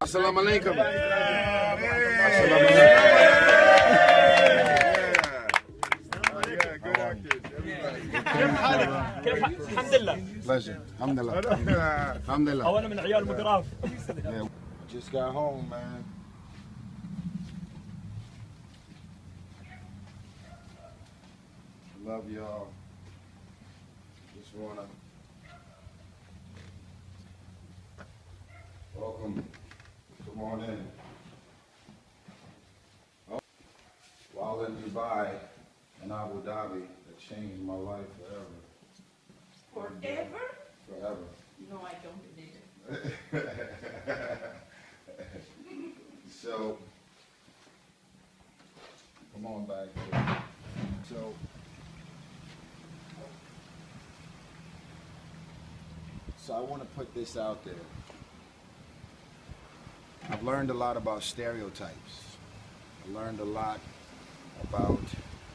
Assalamu alaikum. الحمد لله. Pleasure. Alhamdulillah. Alhamdulillah. أو أنا من عيال مقراف. Just got home, man. Love y'all. Just wanna welcome. Come on in. Oh. While in Dubai and Abu Dhabi, that changed my life forever. Forever? Forever. No, I don't believe it. So, come on back here. So I want to put this out there. I've learned a lot about stereotypes. I learned a lot about,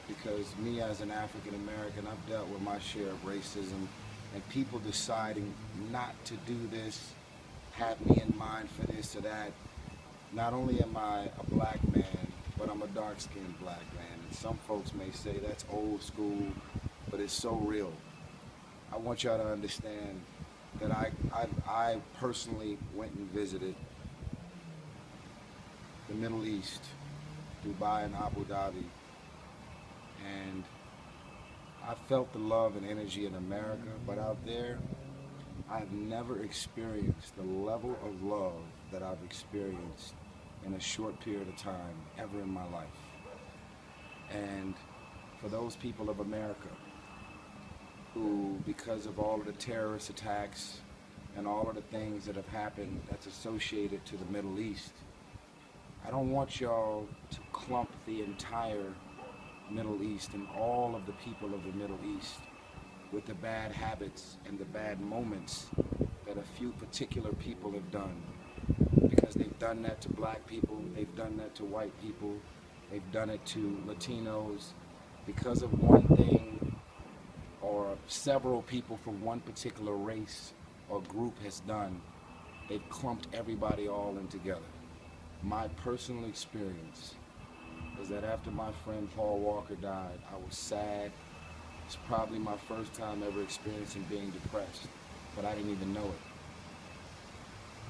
because me as an African American, I've dealt with my share of racism and people deciding not to do this, have me in mind for this or that. Not only am I a black man, but I'm a dark-skinned black man. And some folks may say that's old school, but it's so real. I want y'all to understand that I personally went and visited the Middle East, Dubai and Abu Dhabi, and I felt the love and energy in America, but out there, I've never experienced the level of love that I've experienced in a short period of time ever in my life. And for those people of America who, because of all of the terrorist attacks and all of the things that have happened that's associated to the Middle East, I don't want y'all to clump the entire Middle East and all of the people of the Middle East with the bad habits and the bad moments that a few particular people have done. Because they've done that to black people, they've done that to white people, they've done it to Latinos. Because of one thing or several people from one particular race or group has done, they've clumped everybody all in together. My personal experience is that after my friend Paul Walker died, I was sad. It's probably my first time ever experiencing being depressed, but I didn't even know it.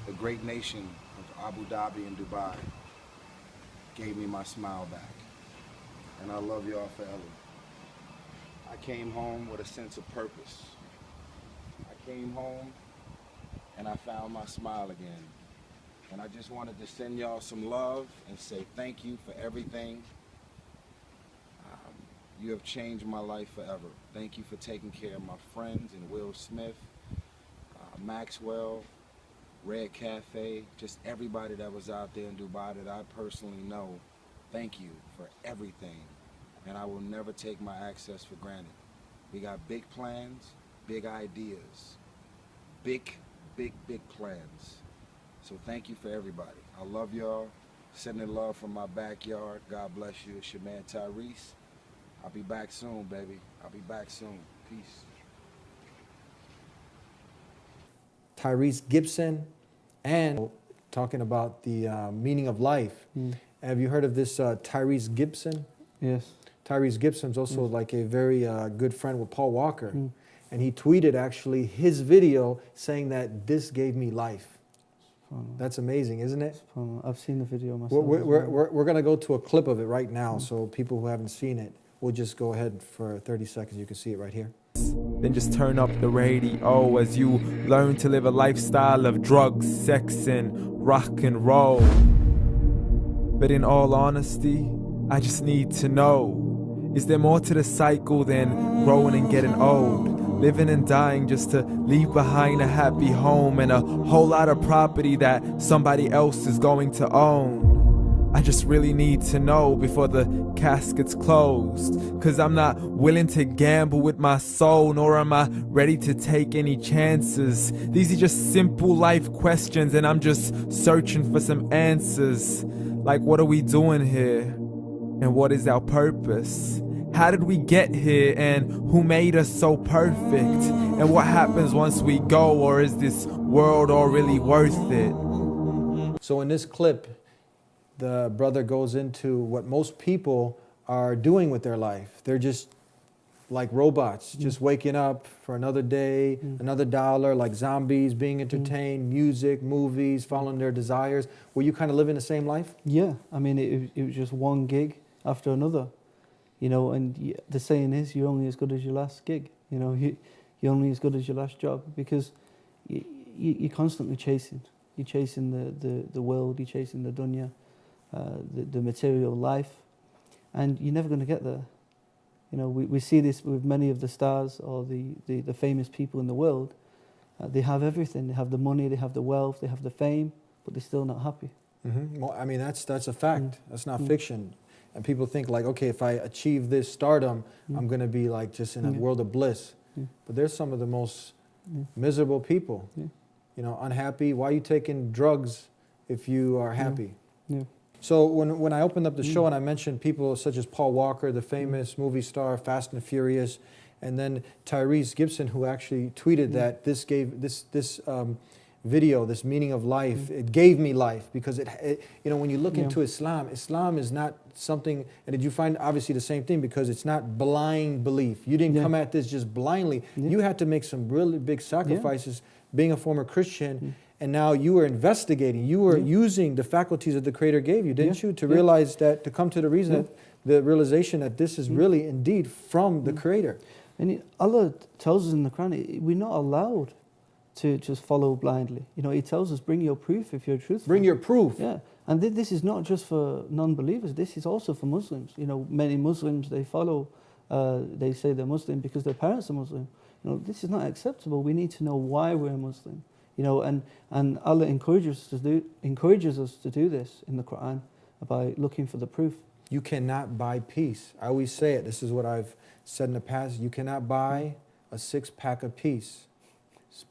The great nation of Abu Dhabi and Dubai gave me my smile back, and I love y'all forever. I came home with a sense of purpose. I came home and I found my smile again. And I just wanted to send y'all some love and say thank you for everything. You have changed my life forever. Thank you for taking care of my friends and Will Smith, Maxwell, Red Cafe, just everybody that was out there in Dubai that I personally know. Thank you for everything. And I will never take my access for granted. We got big plans, big ideas, big plans. So thank you for everybody. I love y'all. Sending love from my backyard. God bless you. It's your man Tyrese. I'll be back soon, baby. I'll be back soon. Peace. Tyrese Gibson, and talking about the meaning of life. Have you heard of this Tyrese Gibson? Yes. Tyrese Gibson's also like a very good friend with Paul Walker. And he tweeted actually his video saying that this gave me life. That's amazing, isn't it? I've seen the video myself. We're going to go to a clip of it right now, so people who haven't seen it, we'll just go ahead for 30 seconds. You can see it right here. Then just turn up the radio as you learn to live a lifestyle of drugs, sex, and rock and roll. But in all honesty, I just need to know, is there more to the cycle than growing and getting old? Living and dying just to leave behind a happy home and a whole lot of property that somebody else is going to own. I just really need to know before the casket's closed, 'cause I'm not willing to gamble with my soul, nor am I ready to take any chances. These are just simple life questions and I'm just searching for some answers. Like, what are we doing here? And what is our purpose? How did we get here, and who made us so perfect? And what happens once we go, or is this world all really worth it? So in this clip, the brother goes into what most people are doing with their life. They're just like robots, just waking up for another day, another dollar, like zombies, being entertained, music, movies, following their desires. Were you kind of living the same life? Yeah, I mean, it was just one gig after another, you know, and the saying is, you're only as good as your last gig, you know, you're only as good as your last job, because you're constantly chasing. You're chasing the world, you're chasing the dunya, the material life, and you're never going to get there. You know, we see this with many of the stars or the famous people in the world. They have everything. They have the money, they have the wealth, they have the fame, but they're still not happy. Well, I mean, that's a fact. That's not fiction. And people think like, okay, if I achieve this stardom, I'm going to be like just in a world of bliss. But there's some of the most miserable people, you know, unhappy. Why are you taking drugs if you are happy? So when I opened up the show and I mentioned people such as Paul Walker, the famous movie star, Fast and Furious, and then Tyrese Gibson, who actually tweeted that this video, this meaning of life, it gave me life, because it you know, when you look into Islam is not something, and did you find obviously the same thing, because it's not blind belief. You didn't come at this just blindly. You had to make some really big sacrifices being a former Christian. And now you were investigating, you were using the faculties that the Creator gave you, didn't you? To realize that, to come to the reason, the realization that this is really indeed from the Creator. And Allah tells us in the Quran, we're not allowed to just follow blindly. You know, He tells us, bring your proof if you're truthful. Bring your proof. Yeah. And this is not just for non-believers, this is also for Muslims. You know, many Muslims, they follow, they say they're Muslim because their parents are Muslim. You know, this is not acceptable. We need to know why we're Muslim. You know, and Allah encourages us to do this in the Quran by looking for the proof. You cannot buy peace. I always say it. This is what I've said in the past. You cannot buy a 6-pack of peace.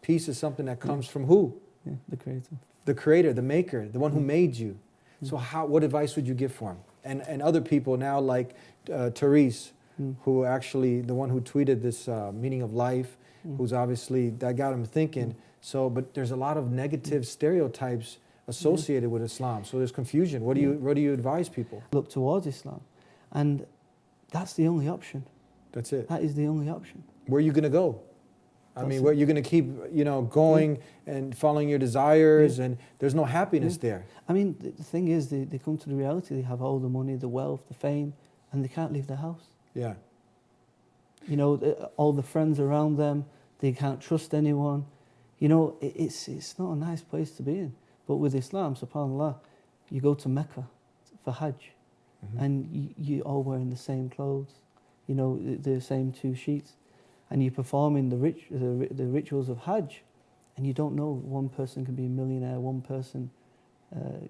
Peace is something that comes from who? The Creator. The Creator, the Maker, the one who made you. So what advice would you give for him? And other people now, like Tyrese, who actually, the one who tweeted this meaning of life, who's obviously, that got him thinking. So, but there's a lot of negative stereotypes associated with Islam. So there's confusion. What do you advise people? Look towards Islam. And that's the only option. That's it. That is the only option. Where are you going to go? I mean, where you're going to keep, you know, going and following your desires, and there's no happiness there. I mean, the thing is, they come to the reality, they have all the money, the wealth, the fame, and they can't leave their house. Yeah. You know, all the friends around them, they can't trust anyone. You know, it's not a nice place to be in. But with Islam, subhanAllah, you go to Mecca for Hajj, and you're all wearing the same clothes, you know, the same 2 sheets, and you're performing the rituals of Hajj, and you don't know, one person can be a millionaire, one person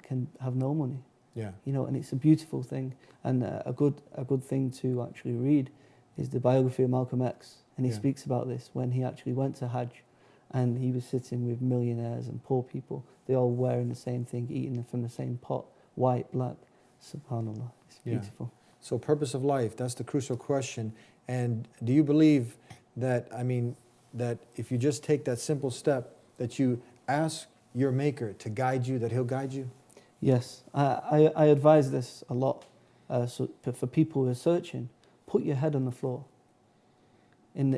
can have no money. Yeah. You know, and it's a beautiful thing. And a good thing to actually read is the biography of Malcolm X, and he speaks about this when he actually went to Hajj. And he was sitting with millionaires and poor people. They all wearing the same thing, eating from the same pot, white, black. SubhanAllah, it's beautiful. So purpose of life, that's the crucial question. And do you believe that, I mean, that if you just take that simple step, that you ask your Maker to guide you, that He'll guide you? Yes, I advise this a lot. So for people who are searching, put your head on the floor. In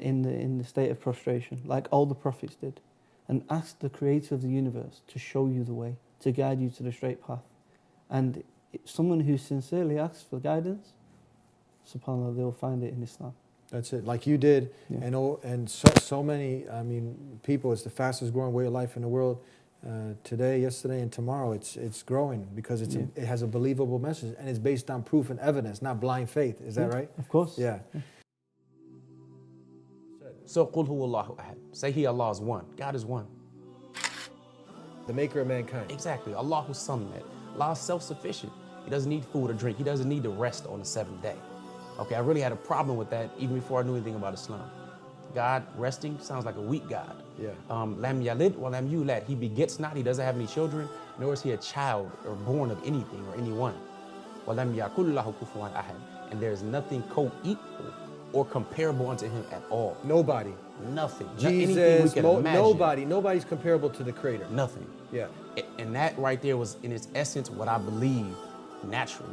the state of prostration, like all the prophets did, and ask the Creator of the universe to show you the way, to guide you to the straight path. And someone who sincerely asks for guidance, subhanAllah, they'll find it in Islam. That's it, like you did, and so many, I mean, people. It's the fastest growing way of life in the world. Today, yesterday, and tomorrow, it's growing because it has a believable message, and it's based on proof and evidence, not blind faith. Is that right? Of course. Yeah. So, Qul huwallahu ahad. Say He, Allah is one. God is one. The Maker of mankind. Exactly. Allahu Samad. Allah is self-sufficient. He doesn't need food or drink. He doesn't need to rest on the 7th day. Okay, I really had a problem with that even before I knew anything about Islam. God resting sounds like a weak God. Yeah. Lam yalid wa lam yulad. He begets not. He doesn't have any children, nor is He a child or born of anything or anyone. Wa lam yakul lahu kufuwan ahad. And there is nothing co-equal or comparable unto him at all. Nobody. Nothing. Anything we Jesus, can imagine. nobody's comparable to the Creator. Nothing. Yeah. And that right there was, in its essence, what I believe naturally.